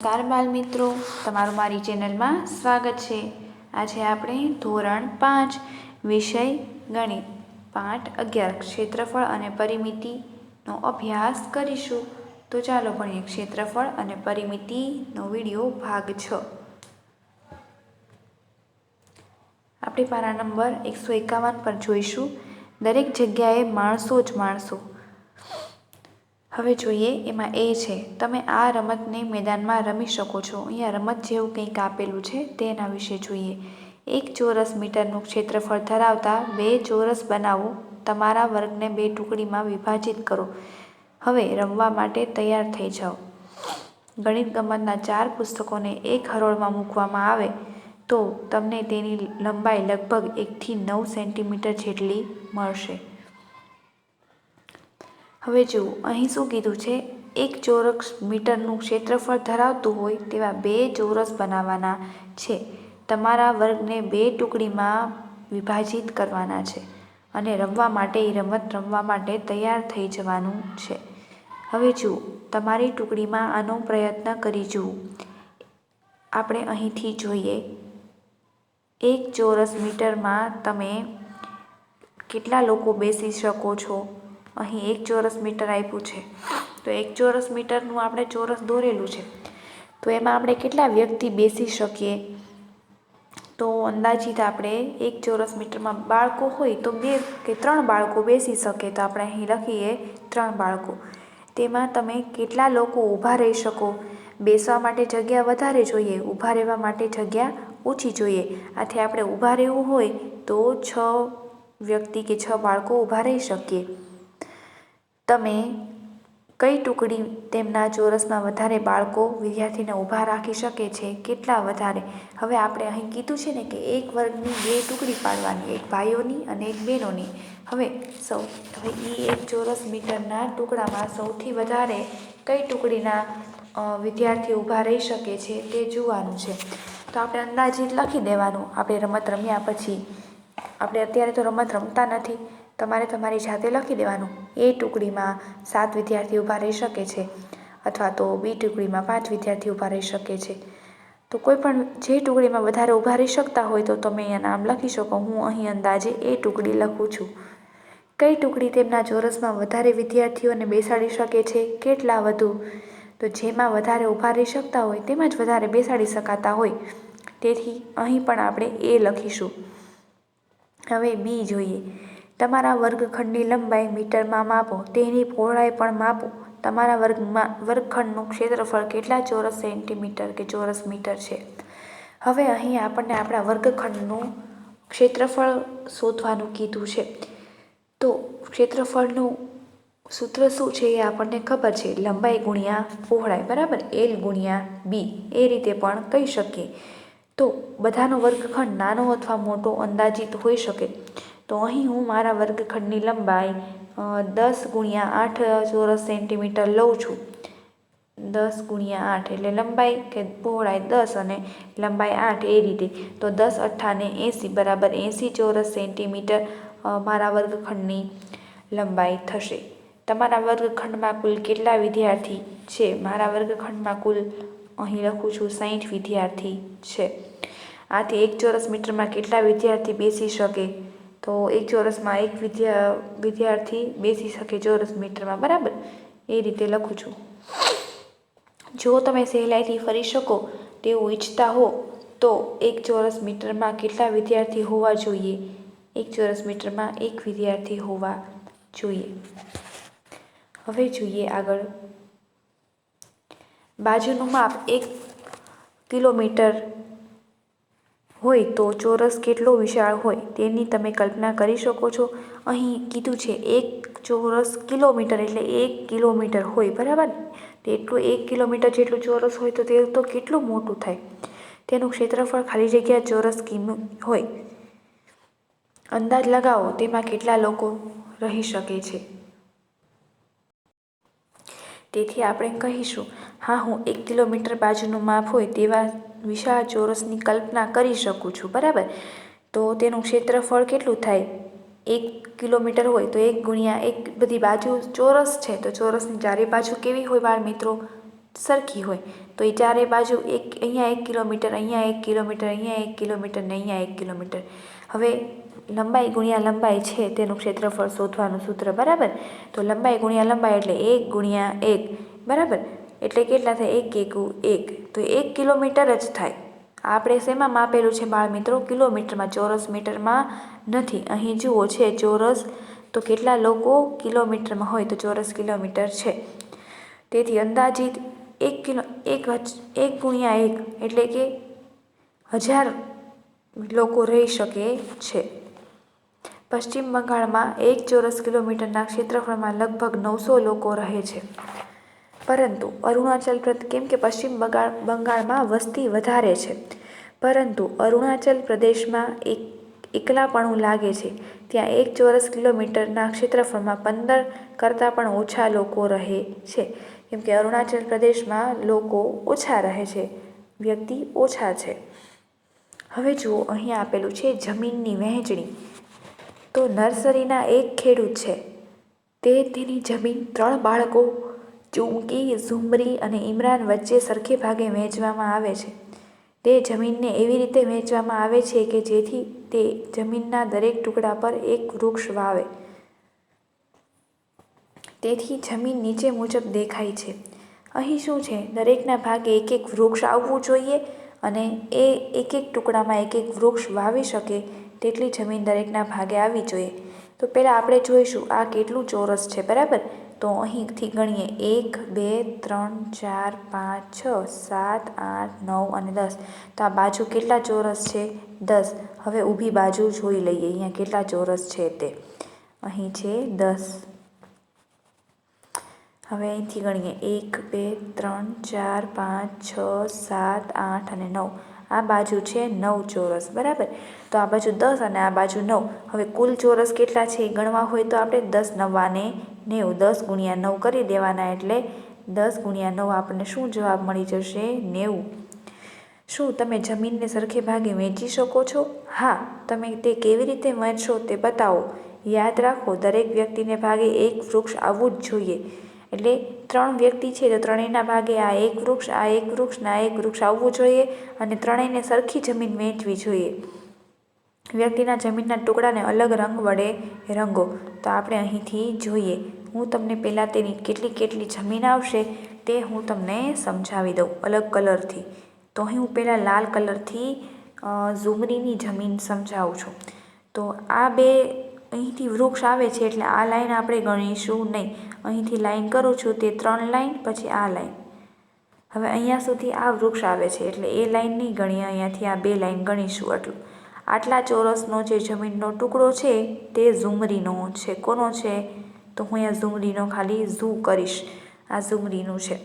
નમસ્કાર બાલ મિત્રો, તમારું મારી ચેનલમાં સ્વાગત છે। આજે આપણે ધોરણ 5 વિષય ગણિત પાઠ 11 ક્ષેત્રફળ અને પરિમિતિનો અભ્યાસ કરીશું। તો ચાલો ભણીએ ક્ષેત્રફળ અને પરિમિતિનો વિડીયો ભાગ 6। આપણે પાના નંબર 151 પર જોઈશું। દરેક જગ્યાએ માણસો જ માણસો। હવે જોઈએ એમાં એ છે, તમે આ રમતને મેદાનમાં રમી શકો છો। અહીંયા રમત જેવું કંઈક આપેલું છે તેના વિશે જોઈએ। 1 ચોરસ મીટરનું ક્ષેત્રફળ ધરાવતા 2 ચોરસ બનાવો। તમારા વર્ગને 2 ટુકડીમાં વિભાજિત કરો। હવે રમવા માટે તૈયાર થઈ જાઓ। ગણિત ગમતના 4 પુસ્તકોને એક હરોળમાં મૂકવામાં આવે તો તમને તેની લંબાઈ લગભગ 1 થી 9 સેન્ટીમીટર જેટલી મળશે। હવે જુઓ અહીં શું કીધું છે, 1 ચોરસ મીટરનું ક્ષેત્રફળ ધરાવતું હોય તેવા 2 ચોરસ બનાવવાના છે। તમારા વર્ગને 2 ટુકડીમાં વિભાજિત કરવાના છે અને રમવા માટે રમત રમવા માટે તૈયાર થઈ જવાનું છે। હવે જુઓ, તમારી ટુકડીમાં આનો પ્રયત્ન કરી જુઓ। આપણે અહીંથી જોઈએ 1 ચોરસ મીટરમાં તમે કેટલા લોકો બેસી શકો છો। અહીં 1 ચોરસ મીટર આપ્યું છે તો 1 ચોરસ મીટરનું આપણે ચોરસ દોરેલું છે તો એમાં આપણે કેટલા વ્યક્તિ બેસી શકીએ, તો અંદાજિત આપણે 1 ચોરસ મીટરમાં બાળકો હોય તો 2 કે 3 બાળકો બેસી શકે, તો આપણે અહીં લખીએ 3 બાળકો। તેમાં તમે કેટલા લોકો ઊભા રહી શકો, બેસવા માટે જગ્યા વધારે જોઈએ, ઊભા રહેવા માટે જગ્યા ઓછી જોઈએ। આથી આપણે ઊભા રહેવું હોય તો 6 વ્યક્તિ કે 6 બાળકો ઊભા રહી શકીએ। તમે કઈ ટુકડી તેમના ચોરસમાં વધારે બાળકો વિદ્યાર્થીને ઊભા રાખી શકે છે, કેટલા વધારે। હવે આપણે અહીં કીધું છે ને કે એક વર્ગની 2 ટુકડી પાડવાની, એક ભાઈઓની અને એક બહેનોની। હવે એ 1 ચોરસ મીટરના ટુકડામાં સૌથી વધારે કઈ ટુકડીના વિદ્યાર્થી ઊભા રહી શકે છે તે જોવાનું છે। તો આપણે અંદાજિત લખી દેવાનું। આપણે રમત રમ્યા પછી, આપણે અત્યારે તો રમત રમતા નથી, તમારે તમારી જાતે લખી દેવાનું। એ ટુકડીમાં 7 વિદ્યાર્થી ઊભા રહી શકે છે અથવા તો બી ટુકડીમાં 5 વિદ્યાર્થી ઊભા રહી શકે છે। તો કોઈ પણ જે ટુકડીમાં વધારે ઊભા રહી શકતા હોય તો તમે અહીંયા નામ લખી શકો। હું અહીં અંદાજે એ ટુકડી લખું છું। કઈ ટુકડી તેમના ચોરસમાં વધારે વિદ્યાર્થીઓને બેસાડી શકે છે, કેટલા વધુ, તો જેમાં વધારે ઊભા રહી શકતા હોય તેમાં જ વધારે બેસાડી શકાતા હોય, તેથી અહીં પણ આપણે એ લખીશું। હવે બી જોઈએ, તમારા વર્ગખંડની લંબાઈ મીટરમાં માપો, તેની પહોળાઈ પણ માપો। તમારા વર્ગખંડનું ક્ષેત્રફળ કેટલા ચોરસ સેન્ટીમીટર કે ચોરસ મીટર છે। હવે અહીં આપણને આપણા વર્ગખંડનું ક્ષેત્રફળ શોધવાનું કીધું છે, તો ક્ષેત્રફળનું સૂત્ર શું છે એ આપણને ખબર છે, લંબાઈ ગુણ્યા પહોળાઈ બરાબર, L ગુણ્યા બી, એ રીતે પણ કહી શકીએ। તો બધાનો વર્ગખંડ નાનો અથવા મોટો અંદાજિત હોઈ શકે, તો અહીં હું મારા વર્ગખંડની લંબાઈ 10 ગુણ્યા 8 ચોરસ સેન્ટીમીટર લઉં છું। 10 ગુણ્યા 8 એટલે લંબાઈ કે પહોળાઈ 10 અને લંબાઈ 8 એ રીતે, તો 10 અઠ્ઠાને 80 બરાબર 80 ચોરસ સેન્ટીમીટર મારા વર્ગખંડની લંબાઈ થશે। તમારા વર્ગખંડમાં કુલ કેટલા વિદ્યાર્થી છે, મારા વર્ગખંડમાં કુલ અહીં લખું છું 60 વિદ્યાર્થી છે। આથી 1 ચોરસ મીટરમાં કેટલા વિદ્યાર્થી બેસી શકે, તો 1 ચોરસમાં 1 વિદ્યાર્થી બેસી શકે ચોરસ મીટરમાં બરાબર, એ રીતે લખું છું। જો તમે સહેલાઈથી ફરી શકો તેવું ઈચ્છતા હો તો 1 ચોરસ મીટરમાં કેટલા વિદ્યાર્થી હોવા જોઈએ, 1 ચોરસ મીટરમાં 1 વિદ્યાર્થી હોવા જોઈએ। હવે જોઈએ આગળ, બાજુનું માપ 1 કિલોમીટર હોય તો ચોરસ કેટલો વિશાળ હોય તેની તમે કલ્પના કરી શકો છો। અહીં કીધું છે 1 ચોરસ કિલોમીટર એટલે 1 કિલોમીટર હોય બરાબર, એટલું 1 કિલોમીટર જેટલું ચોરસ હોય તો તે તો કેટલું મોટું થાય, તેનું ક્ષેત્રફળ ખાલી જગ્યા ચોરસ હોય। અંદાજ લગાવો તેમાં કેટલા લોકો રહી શકે છે। તેથી આપણે કહીશું, હા હું 1 કિલોમીટર બાજુનું માપ હોય તેવા વિશાળ ચોરસની કલ્પના કરી શકું છું બરાબર। તો તેનું ક્ષેત્રફળ કેટલું થાય, 1 કિલોમીટર હોય તો 1 ગુણ્યા 1, બધી બાજુ ચોરસ છે તો ચોરસની ચારે બાજુ કેવી હોય બાળ મિત્રો, સરખી હોય તો એ ચારે બાજુ અહીંયા 1 કિલોમીટર, અહીંયા 1 કિલોમીટર, અહીંયા 1 કિલોમીટર ને અહીંયા 1 કિલોમીટર. હવે લંબાઈ ગુણ્યા લંબાઈ છે તેનું ક્ષેત્રફળ શોધવાનું સૂત્ર, બરાબર. તો લંબાઈ ગુણ્યા લંબાઈ એટલે 1 ગુણ્યા 1, બરાબર. એટલે કેટલા થાય? 1 એકુ 1, તો 1 કિલોમીટર જ થાય. આપણે શેમાં માપેલું છે બાળ મિત્રો? કિલોમીટરમાં, ચોરસ મીટરમાં નથી. અહીં જુઓ છે ચોરસ, તો કેટલા લોકો કિલોમીટરમાં હોય તો ચોરસ કિલોમીટર છે. તેથી અંદાજિત 1 ગુણ્યા 1 એટલે કે 1000 લોકો રહી શકે છે. પશ્ચિમ બંગાળમાં 1 ચોરસ કિલોમીટરના ક્ષેત્રફળમાં લગભગ 900 લોકો રહે છે. પરંતુ અરુણાચલ પ્રદેશ, કેમ કે પશ્ચિમ બંગાળમાં વસ્તી વધારે છે, પરંતુ અરુણાચલ પ્રદેશમાં એકલાપણું લાગે છે. ત્યાં 1 ચોરસ કિલોમીટરના ક્ષેત્રફળમાં 15 કરતાં પણ ઓછા લોકો રહે છે. કેમ કે અરુણાચલ પ્રદેશમાં લોકો ઓછા રહે છે, વ્યક્તિ ઓછા છે. હવે જુઓ, અહીંયા આપેલું છે જમીનની વહેંચણી. તો નર્સરીના એક ખેડૂત છે, તે તેની જમીન 3 બાળકો ચુમકી, ઝુમરી અને ઇમરાન વચ્ચે સરખે ભાગે વહેંચવામાં આવે છે. તે જમીનને એવી રીતે વહેંચવામાં આવે છે કે જેથી તે જમીનના દરેક ટુકડા પર એક વૃક્ષ વાવે. તેથી જમીન નીચે મુજબ દેખાય છે. અહીં શું છે? દરેકના ભાગે એક એક વૃક્ષ આવવું જોઈએ અને એ એક એક ટુકડામાં એક એક વૃક્ષ વાવી શકે તેટલી જમીન દરેકના ભાગે આવવી જોઈએ. તો પહેલાં આપણે જોઈશું આ કેટલું ચોરસ છે, બરાબર. તો અહીંથી ગણીએ 1, 2, 3, 4, 5, 6, 7, 8, 9 અને 10. તો આ બાજુ કેટલા ચોરસ છે? 10. હવે ઊભી બાજુ જોઈ લઈએ અહીંયા કેટલા ચોરસ છે તે. અહીં છે 10. હવે અહીંથી ગણીએ 1, 2, 3, 4, 5, 6, 7, 8 અને 9. આ બાજુ છે 9 ચોરસ, બરાબર. તો આ બાજુ 10 અને આ બાજુ 9. હવે કુલ ચોરસ કેટલા છે એ ગણવા હોય તો આપણે 10 9 ને 90, 10 ગુણ્યા 9 કરી દેવાના, એટલે 10 ગુણ્યા 9 આપણને શું જવાબ મળી જશે? 90. શું તમે જમીનને સરખે ભાગે વહેંચી શકો છો? હા. તમે તે કેવી રીતે વહેંચશો તે બતાવો. યાદ રાખો, દરેક વ્યક્તિને ભાગે એક વૃક્ષ આવવું જ જોઈએ. એટલે 3 વ્યક્તિ છે તો ત્રણેયના ભાગે આ એક વૃક્ષ, આ એક વૃક્ષ ને આ એક વૃક્ષ આવવું જોઈએ અને ત્રણેયને સરખી જમીન વહેંચવી જોઈએ. વ્યક્તિના જમીનના ટુકડાને અલગ રંગ વડે રંગો. તો આપણે અહીંથી જોઈએ. હું તમને પહેલાં તેની કેટલી જમીન આવશે તે હું તમને સમજાવી દઉં અલગ કલરથી. તો અહીં હું પહેલાં લાલ કલરથી ઝુમરીની જમીન સમજાવું છું. તો આ બે અહીંથી વૃક્ષ આવે છે એટલે આ લાઈન આપણે ગણીશું નહીં. અહીંથી લાઈન કરું છું તે 3 લાઈન, પછી આ લાઈન. હવે અહીંયા સુધી આ વૃક્ષ આવે છે એટલે એ લાઈન નહીં ગણીએ, અહીંયાથી આ 2 લાઈન ગણીશું. આટલા ચોરસનો જે જમીનનો ટુકડો છે તે ઝુમરીનો છે. કોનો છે? તો હું અહીંયા ઝુમરીનો ખાલી ઝૂ કરીશ. આ ઝુમરીનું છે.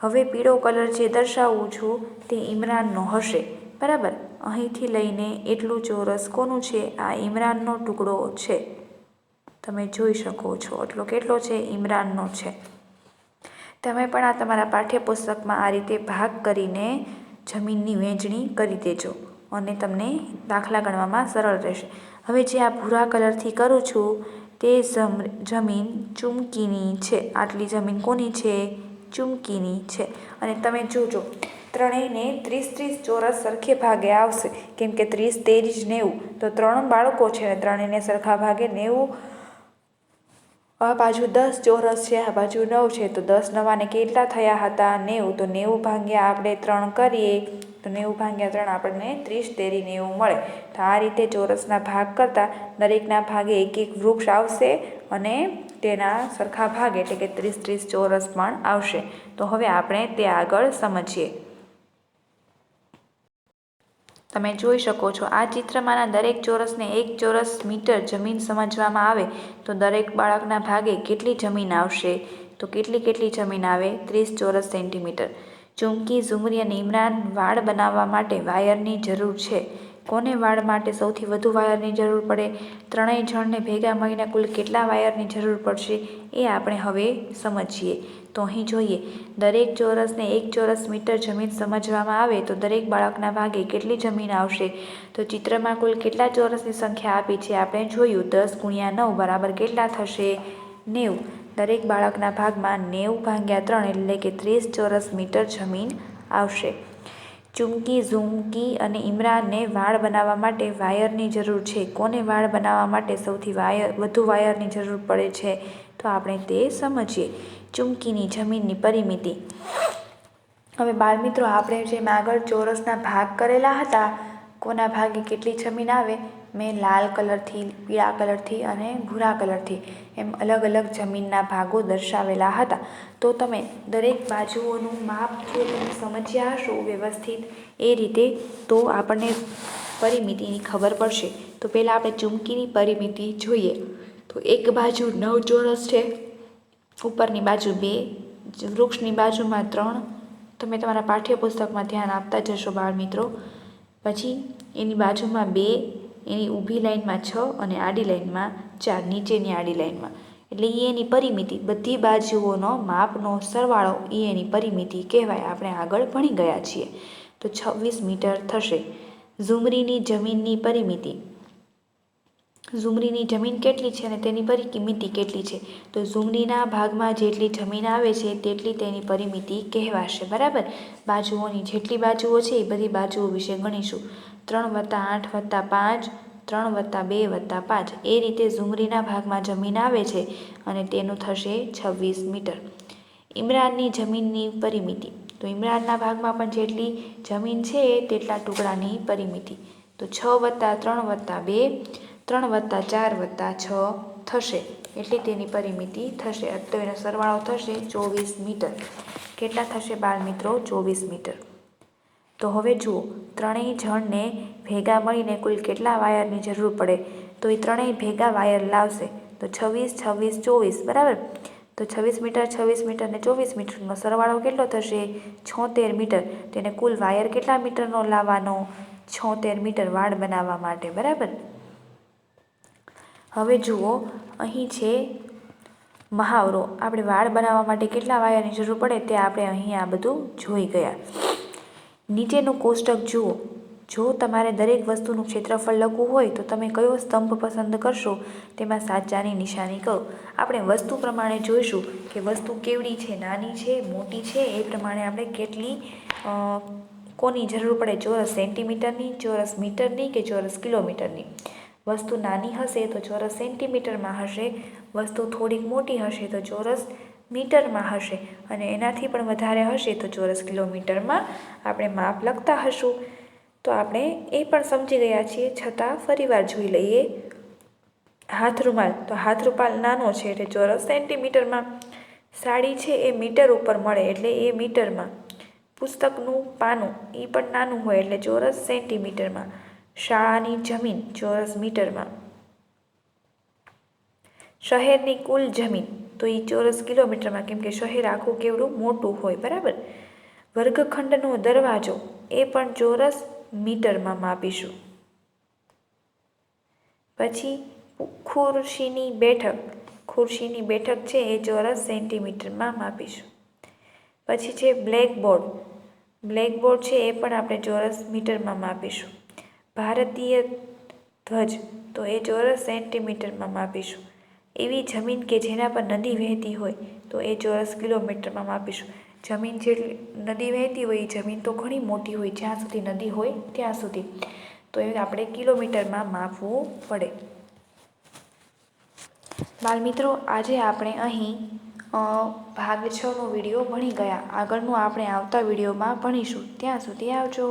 હવે પીળો કલર જે દર્શાવું છું તે ઇમરાનનો હશે, બરાબર. અહીંથી લઈને એટલું ચોરસ કોનું છે? આ ઇમરાનનો ટુકડો છે. તમે જોઈ શકો છો એટલો કેટલો છે? ઇમરાનનો છે. તમે પણ આ તમારા પાઠ્યપુસ્તકમાં આ રીતે ભાગ કરીને જમીનની વહેંચણી કરી દેજો અને તમને દાખલા ગણવામાં સરળ રહેશે. હવે જે આ ભૂરા કલરથી કરું છું તે જમીન ચુમકીની છે. આટલી જમીન કોની છે? ચુમકીની છે. અને તમે જોજો ત્રણેયને 30-30 ચોરસ સરખે ભાગે આવશે. કેમ કે 30 13 90, તો 3 બાળકો છે અને ત્રણેયને સરખા ભાગે 90. આ બાજુ 10 ચોરસ છે, આ બાજુ 9 છે, તો 10 9 ને કેટલા થયા હતા? 90. તો 90 ભાગ્યા આપણે 3 કરીએ તો 90 ભાગ્યા 3 આપણને 30 13 90 મળે. તો આ રીતે ચોરસના ભાગ કરતાં દરેકના ભાગે એક એક વૃક્ષ આવશે અને તેના સરખા ભાગે એટલે કે 30-30 ચોરસ પણ આવશે. તો હવે આપણે તે આગળ સમજીએ. તમે જોઈ શકો છો આ ચિત્રમાંના દરેક ચોરસને 1 ચોરસ મીટર જમીન સમજવામાં આવે તો દરેક બાળકના ભાગે કેટલી જમીન આવશે? તો કેટલી જમીન આવે? 30 ચોરસ સેન્ટીમીટર. ચુમકી, ઝુમરી અને ઇમરાન વાડ બનાવવા માટે વાયરની જરૂર છે. કોને વાડ માટે સૌથી વધુ વાયરની જરૂર પડે? ત્રણેય જણને ભેગા મળીને કુલ કેટલા વાયરની જરૂર પડશે એ આપણે હવે સમજીએ. તો અહીં જોઈએ, દરેક ચોરસને 1 ચોરસ મીટર જમીન સમજવામાં આવે તો દરેક બાળકના ભાગે કેટલી જમીન આવશે? તો ચિત્રમાં કુલ કેટલા ચોરસની સંખ્યા આપી છે આપણે જોયું. 10 ગુણ્યા 9 બરાબર કેટલા થશે? 90. દરેક બાળકના ભાગમાં 90/3 એટલે કે 30 ચોરસ મીટર જમીન આવશે. ચુમકી, ઝુમકી અને ઇમરાનને વાડ બનાવવા માટે વાયરની જરૂર છે. કોને વાડ બનાવવા માટે સૌથી વધુ વાયરની જરૂર પડે છે? તો આપણે તે સમજીએ. ચુમકીની જમીનની પરિમિતિ. હવે બાળમિત્રો, આપણે જેમ આગળ ચોરસના ભાગ કરેલા હતા, કોના ભાગે કેટલી જમીન આવે, મેં લાલ કલરથી, પીળા કલરથી અને ભૂરા કલરથી એમ અલગ અલગ જમીનના ભાગો દર્શાવેલા હતા. તો તમે દરેક બાજુઓનું માપ જો તમે સમજ્યા હશો વ્યવસ્થિત એ રીતે, તો આપણને પરિમિતિની ખબર પડશે. તો પહેલાં આપણે ચુમકીની પરિમિતિ જોઈએ. તો એક બાજુ 9 ચોરસ છે, ઉપરની બાજુ 2, વૃક્ષની બાજુમાં 3. તમે તમારા પાઠ્યપુસ્તકમાં ધ્યાન આપતા જશો બાળમિત્રો. પછી એની બાજુમાં 2, એની ઊભી લાઈનમાં 6 અને આડી લાઈનમાં 4, નીચેની આડી લાઈનમાં. એટલે એ એની પરિમિતિ, બધી બાજુઓનો માપનો સરવાળો એ એની પરિમિતિ કહેવાય. આપણે આગળ ભણી ગયા છીએ. તો 26 મીટર થશે. ઝુમરીની જમીનની પરિમિતિ. ઝુમરીની જમીન કેટલી છે અને તેની પરિમિતિ કેટલી છે? તો ઝુમરીના ભાગમાં જેટલી જમીન આવે છે તેટલી તેની પરિમિતિ કહેવાશે. બરાબર. બાજુઓની જેટલી બાજુઓ છે એ બધી બાજુઓ વિશે ગણીશું. 3 + 8 + 5, 3 + 2 + 5. એ રીતે ઝુમરીના ભાગમાં જમીન આવે છે અને તેનું થશે 26 મીટર. ઇમરાનની જમીનની પરિમિતિ. તો ઇમરાનના ભાગમાં પણ જેટલી જમીન છે તેટલા ટુકડાની પરિમિતિ. તો 6 + 3 + 2, 3 + 4 + 6 થશે. એટલી તેની પરિમિતિ થશે. તો એનો સરવાળો થશે 24 મીટર. કેટલા થશે બાળમિત્રો? 24 મીટર. તો હવે જુઓ, ત્રણેય જણને ભેગા મળીને કુલ કેટલા વાયરની જરૂર પડે? તો એ ત્રણેય ભેગા વાયર લાવશે. તો 26, 26, 24. બરાબર. તો 26 મીટર, 26 મીટર ને 24 મીટરનો સરવાળો કેટલો થશે? 76 મીટર. તેને કુલ વાયર કેટલા મીટરનો લાવવાનો? 76 મીટર વાડ બનાવવા માટે. બરાબર. હવે જુઓ, અહીં છે મહાવરો. આપણે વાડ બનાવવા માટે કેટલા વાયરની જરૂર પડે તે આપણે અહીં આ બધું જોઈ ગયા. નીચેનું કોષ્ટક જુઓ. જો તમારે દરેક વસ્તુનું ક્ષેત્રફળ લખવું હોય તો તમે કયો સ્તંભ પસંદ કરશો તેમાં સાચાની નિશાની કરો. આપણે વસ્તુ પ્રમાણે જોઈશું કે વસ્તુ કેવડી છે, નાની છે, મોટી છે, એ પ્રમાણે આપણે કેટલી કોની જરૂર પડે, ચોરસ સેન્ટીમીટરની, ચોરસ મીટરની કે ચોરસ કિલોમીટરની. વસ્તુ નાની હશે તો ચોરસ સેન્ટીમીટરમાં હશે, વસ્તુ થોડીક મોટી હશે તો ચોરસ મીટરમાં હશે, અને એનાથી પણ વધારે હશે તો ચોરસ કિલોમીટરમાં આપણે માપ લખતા હશું. તો આપણે એ પણ સમજી ગયા છીએ, છતાં ફરીવાર જોઈ લઈએ. હાથરૂમાલ. તો હાથરૂમાલ નાનો છે એટલે ચોરસ સેન્ટીમીટરમાં. સાડી છે એ મીટર ઉપર મળે એટલે એ મીટરમાં. પુસ્તકનું પાનું એ પણ નાનું હોય એટલે ચોરસ સેન્ટીમીટરમાં. શાળાની જમીન ચોરસ મીટરમાં. શહેરની કુલ જમીન તો એ ચોરસ કિલોમીટરમાં, કેમ કે શહેર આખું કેવડું મોટું હોય. બરાબર. વર્ગખંડનો દરવાજો એ પણ ચોરસ મીટરમાં માપીશું. પછી ખુરશીની બેઠક. ખુરશીની બેઠક છે એ ચોરસ સેન્ટીમીટરમાં માપીશું. પછી છે બ્લેકબોર્ડ. બ્લેકબોર્ડ છે એ પણ આપણે ચોરસ મીટરમાં માપીશું. ભારતીય ધ્વજ તો એ ચોરસ સેન્ટીમીટરમાં માપીશું. એવી જમીન કે જેના પર નદી વહેતી હોય તો એ ચોરસ કિલોમીટરમાં માપીશું. જમીન જેટલી નદી વહેતી હોય એ જમીન તો ઘણી મોટી હોય, જ્યાં સુધી નદી હોય ત્યાં સુધી, તો એ આપણે કિલોમીટરમાં માપવું પડે. બાળમિત્રો, આજે આપણે અહીં ભાગ 6નો વિડીયો ભણી ગયા. આગળનું આપણે આવતા વિડીયોમાં ભણીશું. ત્યાં સુધી આવજો.